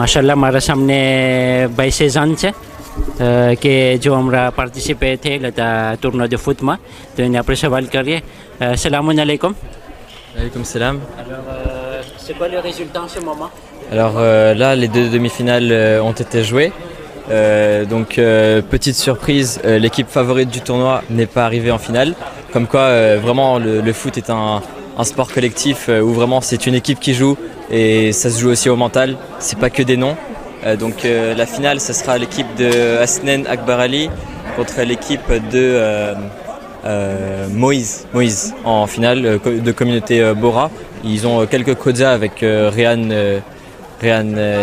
माशाल्लाह हमारा सामने 22 ans છે કે જો हमरा પાર્ટિસિપેટ થયેલા હતા ટુર્નો de foot માં તો એને આપણે સવાલ કરીએ સલામ અલૈકુમ. Alaykoum salam. Alors c'est quoi le résultat en ce moment? Alors là, les deux demi-finales ont été jouées. Petite surprise, l'équipe favorite du tournoi n'est pas arrivée en finale. Comme quoi, vraiment, le foot est un sport collectif où vraiment c'est une équipe qui joue et ça se joue aussi au mental. C'est pas que des noms. La finale, ce sera l'équipe de Hasnen Akbar Ali contre l'équipe de Moïse en finale de communauté Bora. Ils ont quelques quotas avec Réan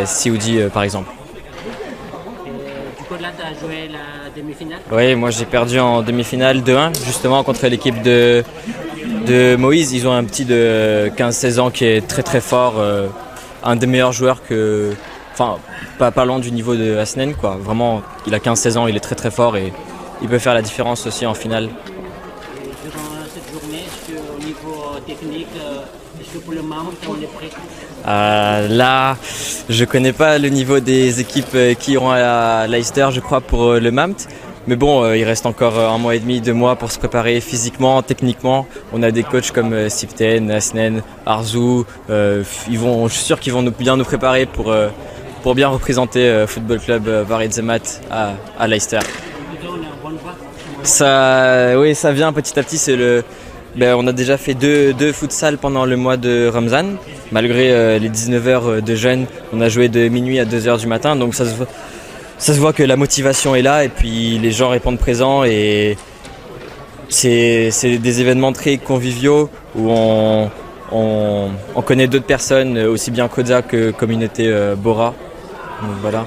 Sioudi par exemple. Du coup là tu as joué la demi-finale? Oui, moi j'ai perdu en demi-finale 2-1 justement contre l'équipe de Moïse. Ils ont un petit de 15-16 ans qui est très très fort, un des meilleurs joueurs pas loin du niveau de Hasnen quoi. Vraiment, il a 15-16 ans, il est très très fort et il peut faire la différence aussi en finale. Durant cette journée, est-ce qu'au niveau technique, est-ce que pour le Mount on est prêt? Là, je connais pas le niveau des équipes qui iront à Leicester, je crois, pour le MAMT. Mais bon, il reste encore 1 mois et demi, 2 mois pour se préparer physiquement, techniquement. On a des coachs comme Siften, Hasnen, Arzou. Je suis sûr qu'ils vont bien nous préparer pour bien représenter Football Club Varid Zemat à Leicester. Oui, ça vient petit à petit. On a déjà fait deux futsal pendant le mois de Ramzan. Malgré les 19 heures de jeûne, on a joué de minuit à 2 heures du matin. Donc ça se voit que la motivation est là et puis les gens répondent présents. Et c'est des événements très conviviaux où on connaît d'autres personnes, aussi bien Koza que communauté Bora. Donc voilà.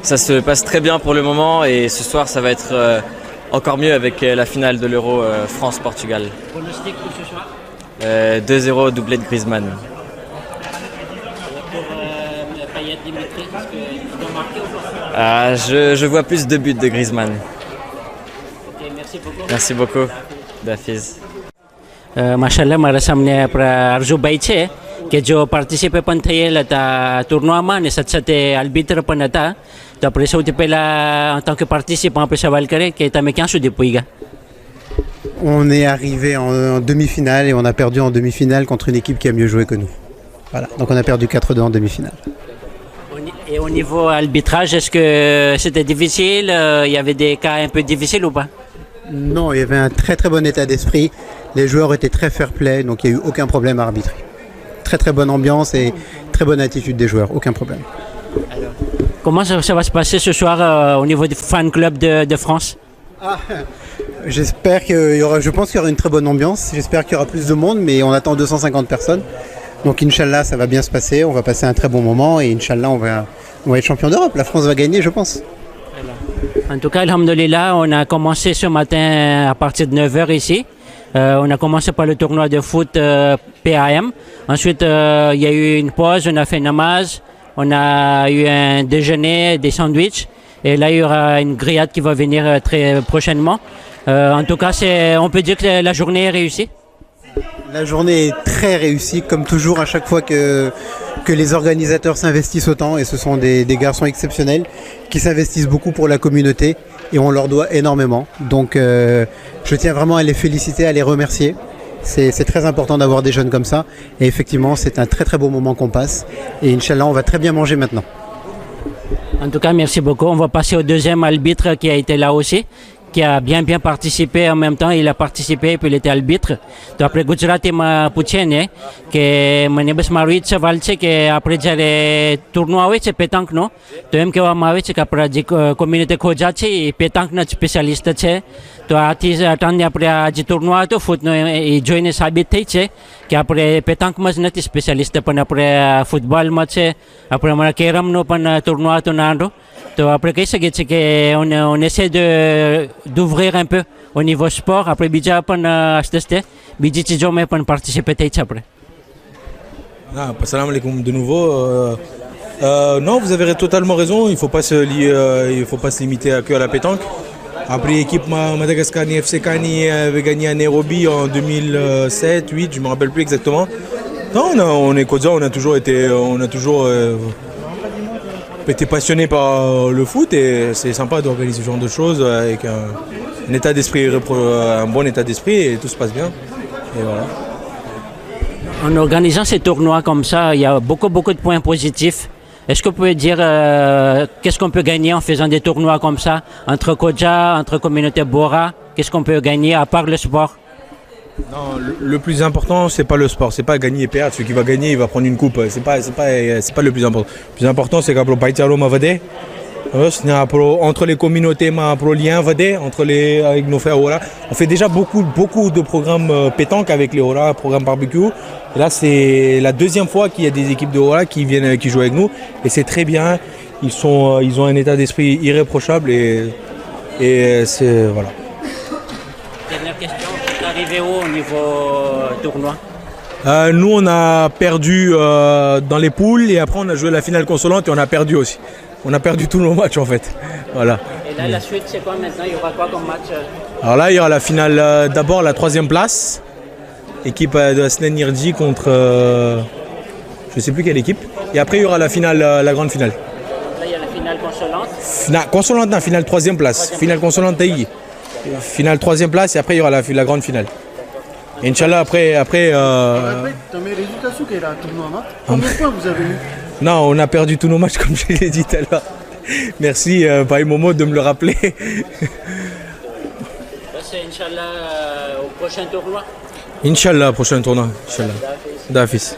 Ça se passe très bien pour le moment et ce soir ça va être encore mieux avec la finale de l'Euro France-Portugal. Pronostic pour ce soir? 2-0 doublé de Griezmann. Pour Payet Dimitri, est-ce qu'il doit marquer ou pas? Je vois plus de buts de Griezmann. Ok, merci beaucoup. Merci beaucoup, Dafiz. માશાલ્લાહ મારા સામે આપણા અર્જુભાઈ છે કે જો પાર્ટિસિપેટ પણ થયેલા હતા ટુર્નામાં અને સાથે આલ્બિત્ર પણ હતા. તો આપણે સૌથી પહેલાં en tant que participant આપણે સવાલ કરીએ કે તમે ક્યાં સુધી પોઈગા? On est arrivé en demi-finale et on a perdu en demi-finale contre une équipe qui a mieux joué que nous. Voilà, donc on a perdu 4-2 en demi-finale. Et au niveau arbitrage, est-ce que c'était difficile? Il y avait des cas un peu difficiles ou pas? Non, il y avait un très très bon état d'esprit. Les joueurs étaient très fair-play, donc il n'y a eu aucun problème à arbitrer. Très très bonne ambiance et très bonne attitude des joueurs, aucun problème. Alors, comment ça va se passer ce soir au niveau du fan club de France? J'espère je pense qu'il y aura une très bonne ambiance. J'espère qu'il y aura plus de monde, mais on attend 250 personnes. Donc Inch'Allah, ça va bien se passer. On va passer un très bon moment et Inch'Allah, on va être champion d'Europe. La France va gagner, je pense. En tout cas, alhamdoulilah, on a commencé ce matin à partir de 9h ici. On a commencé par le tournoi de foot PAM. Ensuite, il y a eu une pause, on a fait namaz, on a eu un déjeuner, des sandwichs. Et là, il y aura une grillade qui va venir très prochainement. En tout cas, on peut dire que la journée est réussie. La journée est très réussie, comme toujours, à chaque fois que les organisateurs s'investissent autant. Et ce sont des garçons exceptionnels qui s'investissent beaucoup pour la communauté. Et on leur doit énormément. Donc je tiens vraiment à les féliciter, à les remercier. C'est très important d'avoir des jeunes comme ça. Et effectivement, c'est un très très beau moment qu'on passe. Et Inch'Allah, on va très bien manger maintenant. En tout cas, merci beaucoup. On va passer au deuxième arbitre qui a été là aussi, qui a bien participé en même temps. Il a participé et puis il était arbitre. તો આપણે ગુજરાતીમાં પૂછીએ ને કે મને બસ મારું એ જ સવાલ છે કે આપણે જ્યારે ટુર્નો આવે છે પેતાંકનો તો એમ કહેવામાં આવે છે કે આપણા જે કોમ્યુનિટી ખોજા છે એ પેતાંકના સ્પેશિયાલિસ્ટ છે. તો આથી અટાણે આપણે આ જે ટુર્નો હતો ફૂટનો એ જોઈને સાબિત થઈ છે કે આપણે પેતાંકમાં જ નથી સ્પેશિયાલિસ્ટ પણ આપણે ફૂટબોલમાં છે. આપણે અમારા કેરમનો પણ ટુર્નો હતો નાનો. તો આપણે કહી શકીએ છીએ કે on essaie d'ouvrir un peu au niveau sport. Après બીજા પણ આસ્તે બીજી ચીજોમાં પણ પાર્ટિસિપેટ થઈ છે આપણે. Salam alaikum de nouveau. Non, vous avez totalement raison. Il ne faut pas se limiter que à la pétanque. Après, l'équipe Madagascar FC Kani avait gagné à Nairobi en 2007-2008, je ne me rappelle plus exactement. Non, on est Kodza, on a toujours été passionné par le foot et c'est sympa d'organiser ce genre de choses avec un état d'esprit, un bon état d'esprit et tout se passe bien. Et voilà. En organisant ces tournois comme ça, il y a beaucoup de points positifs. Est-ce que vous pouvez dire qu'est-ce qu'on peut gagner en faisant des tournois comme ça entre Kodja, entre communauté Bora? Qu'est-ce qu'on peut gagner à part le sport? Non, le plus important, c'est pas le sport, c'est pas gagner et perdre. Celui qui va gagner, il va prendre une coupe. C'est pas le plus important. Le plus important, c'est qu'après Païtiaro m'a vadé. Entre les communautés, pro lien vadé avec nos frères Ora. On fait déjà beaucoup de programmes pétanque avec les Ora, programme barbecue. Et là, c'est la deuxième fois qu'il y a des équipes de Ora qui jouent avec nous. Et c'est très bien. Ils ont un état d'esprit irréprochable et c'est voilà. Dernière question. Arrivé où au niveau tournoi? Nous on a perdu dans les poules et après on a joué la finale consolante et on a perdu aussi. On a perdu tous nos matchs en fait. Voilà. Et là la suite c'est quoi maintenant? Il y aura quoi comme match? Alors là il y aura la finale, d'abord la 3e place. Équipe de Asnen Nirdi contre je ne sais plus quelle équipe. Et après il y aura la finale, la grande finale. Là il y a la finale consolante. Consolante, non, finale 3e place. Finale consolante Taï. Finale 3e place et après il y aura la grande finale. Et Inch'Allah après combien de points vous avez eu? Non, on a perdu tous nos matchs comme je l'ai dit tout à l'heure. Merci Paï Momo de me le rappeler. C'est Inch'Allah au prochain tournoi. Inch'Allah, prochain tournoi. Inch'Allah. Dafis.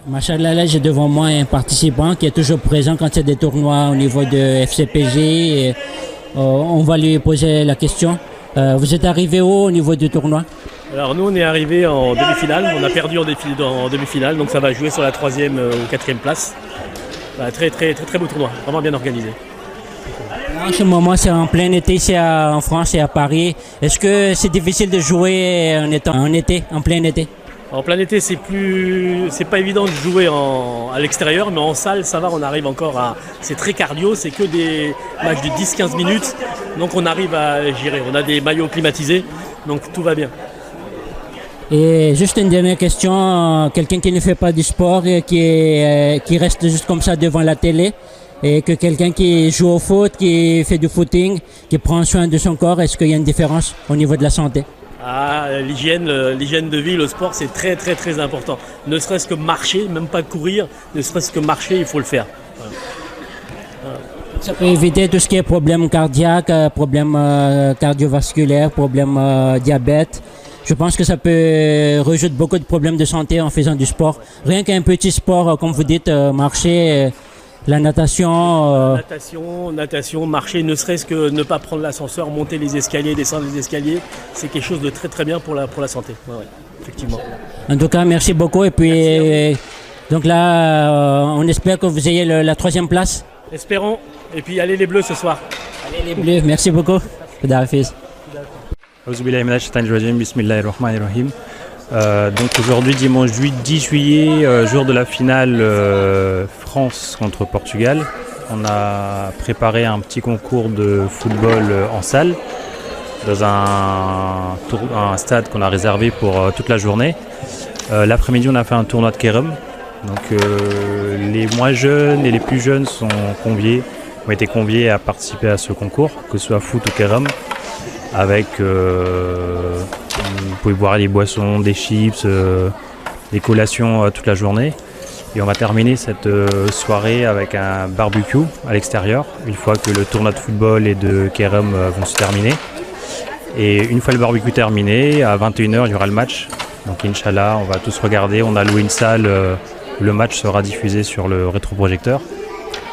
Machallah, là j'ai devant moi un participant qui est toujours présent quand il y a des tournois au niveau de FCPJ. Et, on va lui poser la question. Vous êtes arrivé où au niveau du tournoi? Alors nous on est arrivé en demi-finale, on a perdu en demi-finale, donc ça va jouer sur la 3e ou 4e place. Voilà, très beau tournoi, vraiment bien organisé. En ce moment c'est en plein été ici en France et à Paris. Est-ce que c'est difficile de jouer en plein été? En plein été c'est pas évident de jouer à l'extérieur, mais en salle ça va, on arrive encore à... C'est très cardio, c'est que des matchs de 10-15 minutes, donc on arrive à gérer. On a des maillots climatisés, donc tout va bien. Et juste une dernière question, quelqu'un qui ne fait pas du sport et qui reste juste comme ça devant la télé, et que quelqu'un qui joue au foot, qui fait du footing, qui prend soin de son corps, est-ce qu'il y a une différence au niveau de la santé? L'hygiène de vie, le sport, c'est très important. Ne serait-ce que marcher, même pas courir, ne serait-ce que marcher, il faut le faire. Voilà. Ça peut éviter tout ce qui est problème cardiaque, problème cardiovasculaire, problème diabète. Je pense que ça peut résoudre beaucoup de problèmes de santé en faisant du sport. Rien qu'un petit sport, comme vous dites, marcher, la natation. Natation, marcher, ne serait-ce que ne pas prendre l'ascenseur, monter les escaliers, descendre les escaliers, c'est quelque chose de très bien pour la santé. Ouais, effectivement. En tout cas, merci beaucoup. Et puis, donc là, on espère que vous ayez la 3e place. Espérons. Et puis, allez les Bleus ce soir. Allez les Bleus, merci beaucoup. Khadafis. Bismillahirrahmanirrahim. Donc aujourd'hui, dimanche 10 juillet, jour de la finale France contre Portugal. On a préparé un petit concours de football en salle dans un stade qu'on a réservé pour toute la journée. L'après-midi, on a fait un tournoi de Kerem. Donc les moins jeunes et les plus jeunes ont été conviés à participer à ce concours, que ce soit foot ou Kerem. Avec, vous pouvez boire des boissons, des chips, des collations toute la journée. Et on va terminer cette soirée avec un barbecue à l'extérieur, une fois que le tournoi de football et de Kerem vont se terminer. Et une fois le barbecue terminé, à 21h, il y aura le match. Donc Inch'Allah, on va tous regarder. On a loué une salle, le match sera diffusé sur le rétroprojecteur.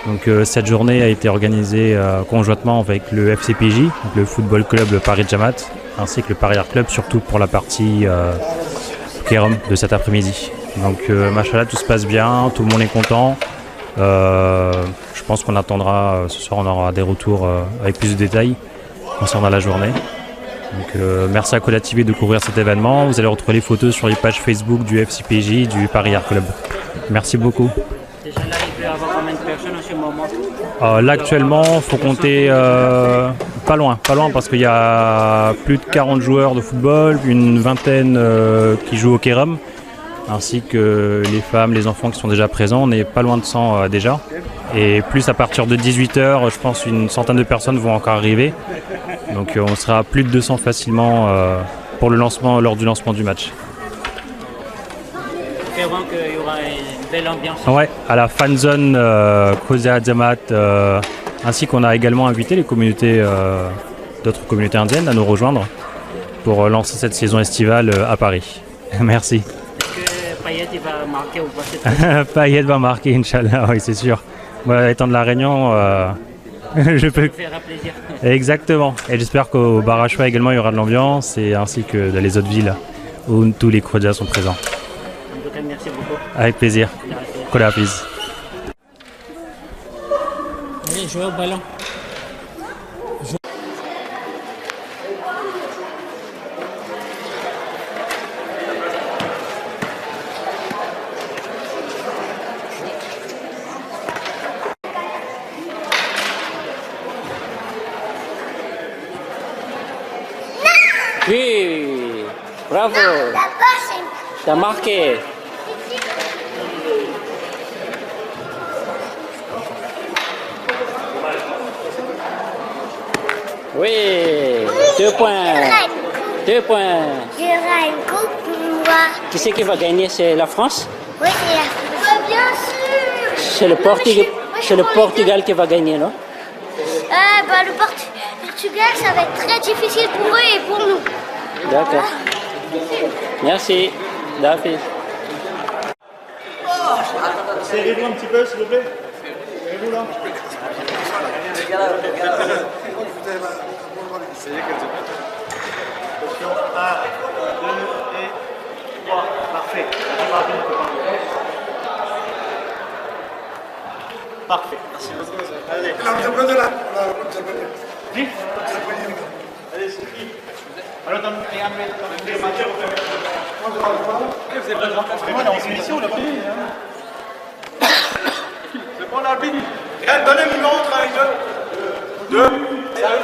Donc cette journée a été organisée conjointement avec le FCPJ, donc le football club le Paris Jamat, ainsi que le Paris Art Club, surtout pour la partie Kerem de cet après-midi. Donc machallah, tout se passe bien, tout le monde est content. Je pense qu'on attendra, ce soir on aura des retours avec plus de détails concernant la journée. Donc merci à Kola TV de couvrir cet événement. Vous allez retrouver les photos sur les pages Facebook du FCPJ, du Paris Art Club. Merci beaucoup. Déjà là, il peut y avoir combien de personnes en ce moment? Là actuellement, il faut compter pas loin parce qu'il y a plus de 40 joueurs de football, une vingtaine qui jouent au Kerem. ainsi que les femmes, les enfants qui sont déjà présents. On n'est pas loin de 100 déjà. Et plus à partir de 18h, je pense une centaine de personnes vont encore arriver. Donc on sera à plus de 200 facilement pour le lancement, lors du lancement du match. Espérons qu'il y aura une belle ambiance. Ouais, à la fan zone Khoza Azamat, ainsi qu'on a également invité les communautés, d'autres communautés indiennes à nous rejoindre pour lancer cette saison estivale à Paris. Merci. Est-ce que Payet il va marquer ou pas cette fois? Payet va marquer, Inch'Allah, oui, c'est sûr. Moi, étant de La Réunion, je peux. Ça fera plaisir. Exactement. Et j'espère qu'au Barachois également, il y aura de l'ambiance, et ainsi que dans les autres villes où tous les Khoza sont présents. En tout cas, merci beaucoup. Avec plaisir. Khuda Hafiz. Allez, jouez au ballon. Oui, bravo. T'as marqué. Oui, 2 points. 2 points. Il y aura une coupe pour moi. Qui c'est qui va gagner? C'est la France? Oui, c'est la France. Bien sûr. C'est le Portugal. C'est le Portugal qui va gagner, non? Le Portugal, ça va être très difficile pour eux et pour nous. D'accord. Merci. David. Serrez-vous un petit peu, s'il vous plaît. Serrez-vous là. Attention, 1, 2 et 3. Parfait. Parfait. Merci beaucoup. Allez. Vite. Allez, c'est qui? Alors, dans les matières, vous êtes là, moi, dans une mission, on l'a pas dit. C'est bon, l'arbitre. Donnez le numéro 2. 2. Allez.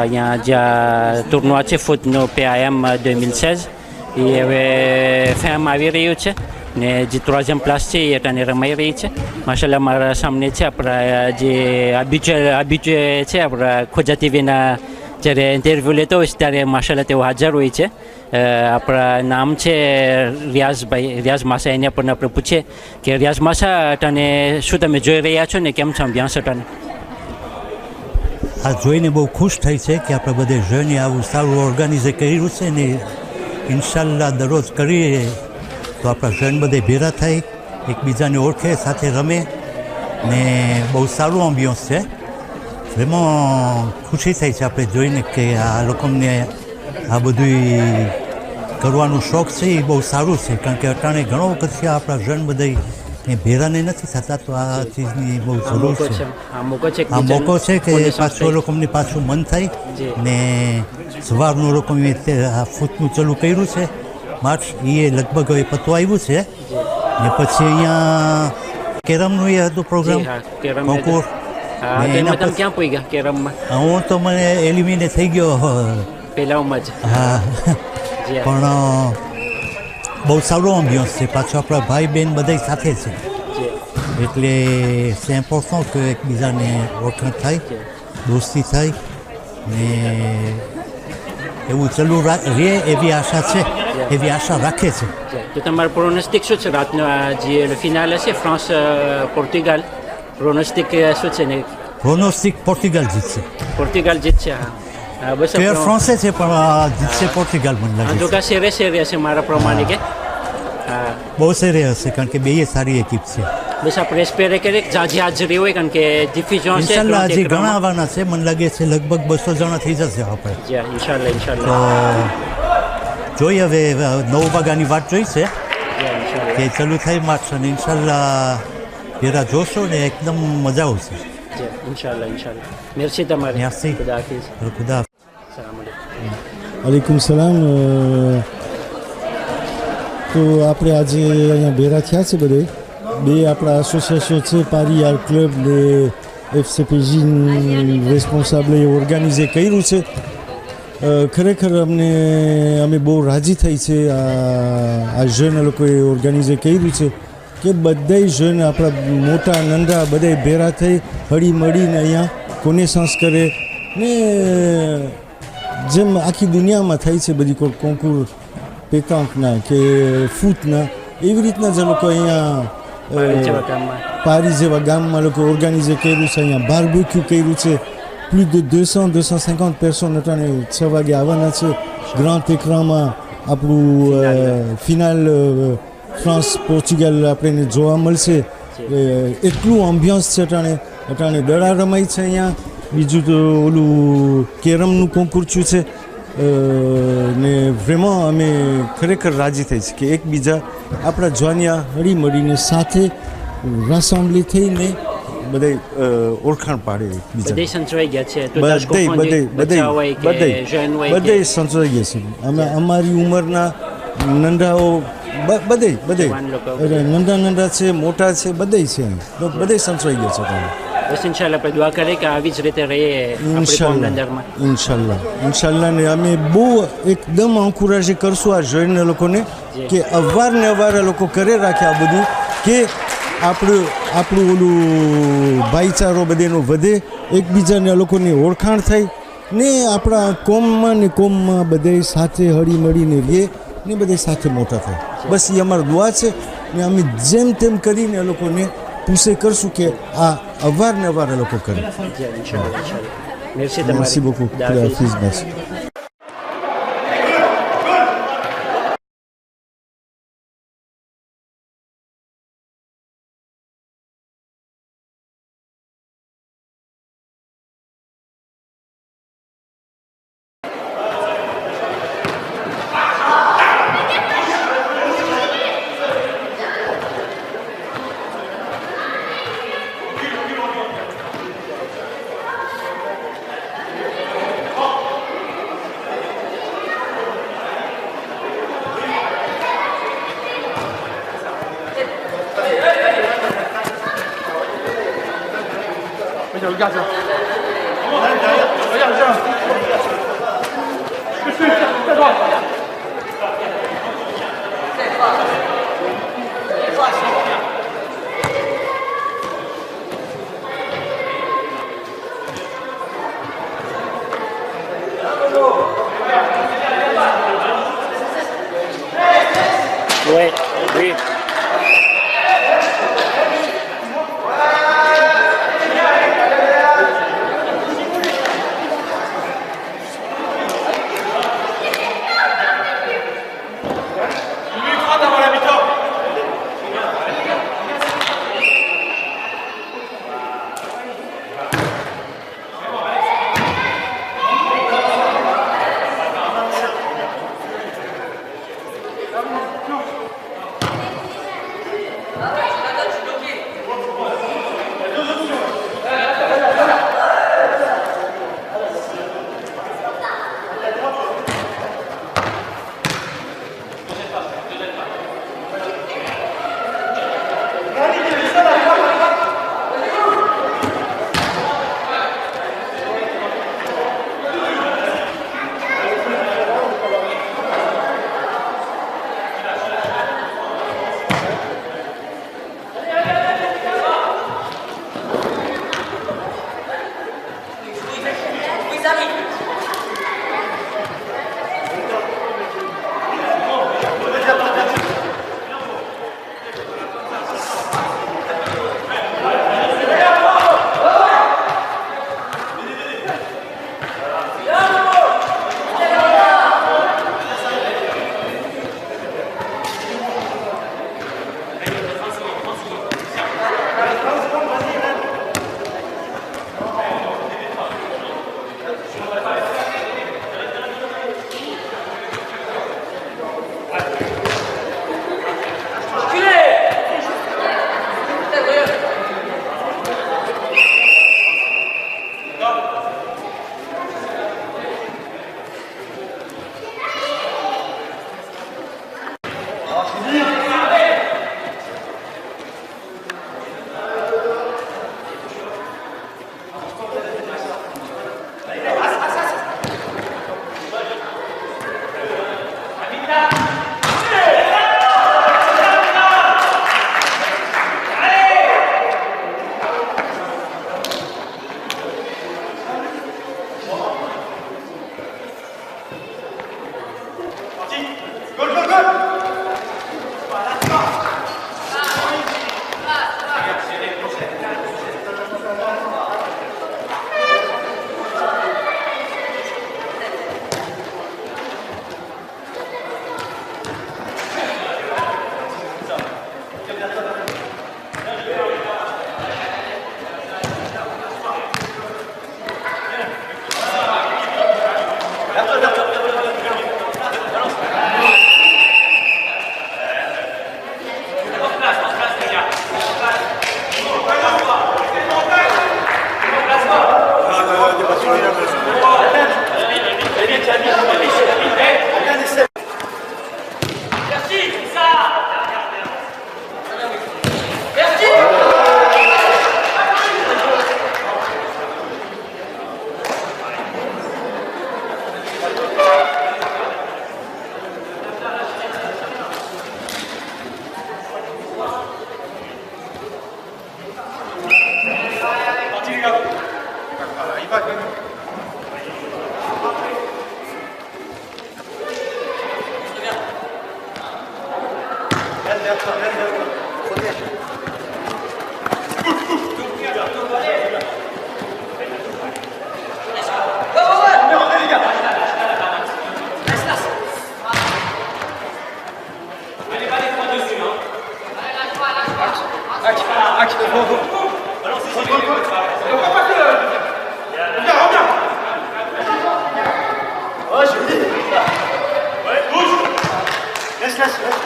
Il y a un tournoi de foot no PAM 2016 et fait un mauvais ne di troisième place il est en ramai reach machallah mara samne che apra je habitué che apra Khoja TV na jare interview leto istare machallah te hajar hoi che apra naam che Riaz Masa એને પણ આપણે પૂછે કે Riaz Masa તને શું તમે જોઈ રહ્યા છો ને કેમ છો અભ્યાસ તને આ જોઈને બહુ ખુશ થઈ છે કે આપણે બધે જઈને આવું સારું ઓર્ગેનાઇઝ કર્યું છે ને ઇન્શાલ્લાહ દરરોજ કરીએ તો આપણા જણ બધે ભેગા થઈ એકબીજાને ઓળખે સાથે રમે ને બહુ સારું એમ્બિયન્સ છે vraiment ખુશી થઈ છે આપણે જોઈને કે આ લોકોને આ બધું કરવાનો શોખ છે એ બહુ સારું છે કારણ કે અટાણે ઘણો વખત છે આપણા જણ બધા ભેરાને નથી થતા તો આ ચીજની બહુ જરૂર છે આ મોકો છે કે પાછું લોકોને પાછું મન થાય ને સવારનું લોકો આ ફૂટનું ચાલુ કર્યું છે માર્ચ એ લગભગ હવે પતવા આવ્યું છે ને પછી અહીંયા કેરમનું એ હતું પ્રોગ્રામ કોન્કુર હું તો મને એલિમિનેટ થઈ ગયો હા પણ બહુ સારો એમ્બિયન્સ છે પાછું આપણા ભાઈ બહેન બધા સાથે છે એટલે c'est important કે એકબીજાને ઓળખાણ થાય દોસ્તી થાય ને એવું ચાલુ રહે એવી આશા છે, એવી આશા રાખે છે. તો તમારું પ્રોનોસ્ટિક શું છે રાતનો આ જે ફિનાલ હશે ફ્રાન્સ પોર્ટુગાલ, પ્રોનોસ્ટિક શું છે ને? પ્રોનોસ્ટિક પોર્ટુગાલ જીતશે. પોર્ટુગાલ જીતશે. હા બસ પ્લેયર ફ્રાન્સે છે પણ જીતશે પોર્ટુગાલ મને લાગે છે. તો કા સેરે હશે મારા પ્રમાણે કે હા બહુ સેરે હશે કારણ કે બેય સારી એકિપ છે. બસ આપણે સ્પેરે કરે જાજી હાજરી હોય કારણ કે ડિફ્યુઝન છે. ઇન્શાલ્લાહ હજી ઘણા આવવાના છે, મને લાગે છે લગભગ 200 જણા થઈ જશે આપણે. ઇન્શાલ્લાહ. તો જોઈ હવે 9 વાગ્યાની વાત જોઈ છે કે ચાલુ થાય માર્ચ અને ઇન્શાલ્લાહ પેરા જોશો ને એકદમ મજા આવશે. ઇન્શાલ્લાહ. મેર્સી તમારે. મેર્સી. ખુદા હાફિઝ. ખુદા. અલેકુમ સલામ. તો આપણે આજે અહીંયા ભેરા થયા છે બધે. બે આપણા એસોસિએશન છે પારિયાર ક્લબ ને એફસીપીજી રેસ્પોન્સાબલ ઓર્ગેનાઇઝે કર્યું છે. ખરેખર અમે બહુ રાજી થઈ છે આ જન લોકોએ ઓર્ગેનાઇઝે કર્યું છે કે બધાય જન આપણા મોટા નંદા બધાય ભેરા થઈ હળી મળીને અહીંયા કોનેસાંસ કરે ને જેમ આખી દુનિયામાં થાય છે બધી કોન્કુર પેકાંકના કે ફૂટના એવી રીતના જ લોકો અહીંયા પારી જેવા ગામમાં લોકો ઓર્ગેનાઇઝે કર્યું છે. અહીંયા બારબેક્યુ કર્યું છે. પ્લસ de 200-250 પર્સન અટાણે 6 વાગે આવવાના છે. ગ્રાન્ડ એક્રામાં આપણું ફિનાલ ફ્રાન્સ પોર્ચુગલ આપણને જોવા મળશે. એટલું એમ્બિયન્સ છે અટાણે દડા રમાય છે અહીંયા. બીજું તો ઓલું કેરમનું કોન્કુર થયું છે ને vraiment અમે ખરેખર રાજી થઈ છે કે એકબીજા આપણા જવાનિયા હળી મળીને સાથે રાસેમ્બલી થઈને બધે ઓળખાણ પાડે એકબીજા. બધે સંચવાઈ ગયા છે. બધે સંચવાઈ ગયા છે. અમે અમારી ઉંમરના નંદાઓ બધે નંદા છે, મોટા છે, બધે છે. બધે સંચવાઈ ગયા છે. બસ ઇન્શાલ્લાહ આપણે દુઆ કરીએ કે આવી જ રીતે રહીએ આપણી કોમનંદરમાં. ઇન્શાલ્લાહ ને અમે બહુ એકદમ એન્કરેજ કરશું આ જોઈને લોકોને કે અવારનવાર લોકો કરે રાખે આ બધું કે આપણું ઓલું ભાઈચારો બધેનો વધે, એકબીજાને લોકોની ઓળખાણ થાય ને આપણા કોમમાં બધે સાથે હળી મળીને રહીએ ને બધે સાથે મોટા થાય. બસ એ અમારી દુઆ છે ને અમે જેમ તેમ કરીને લોકોને પૂછે કરશું કે આ અવારનવાર લોકો કરે. મેર્સી beaucoup. Khouda Hafiz. Merci. Regarde ça. Regarde ça. À droite. Ouais, oui.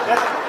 Laisse.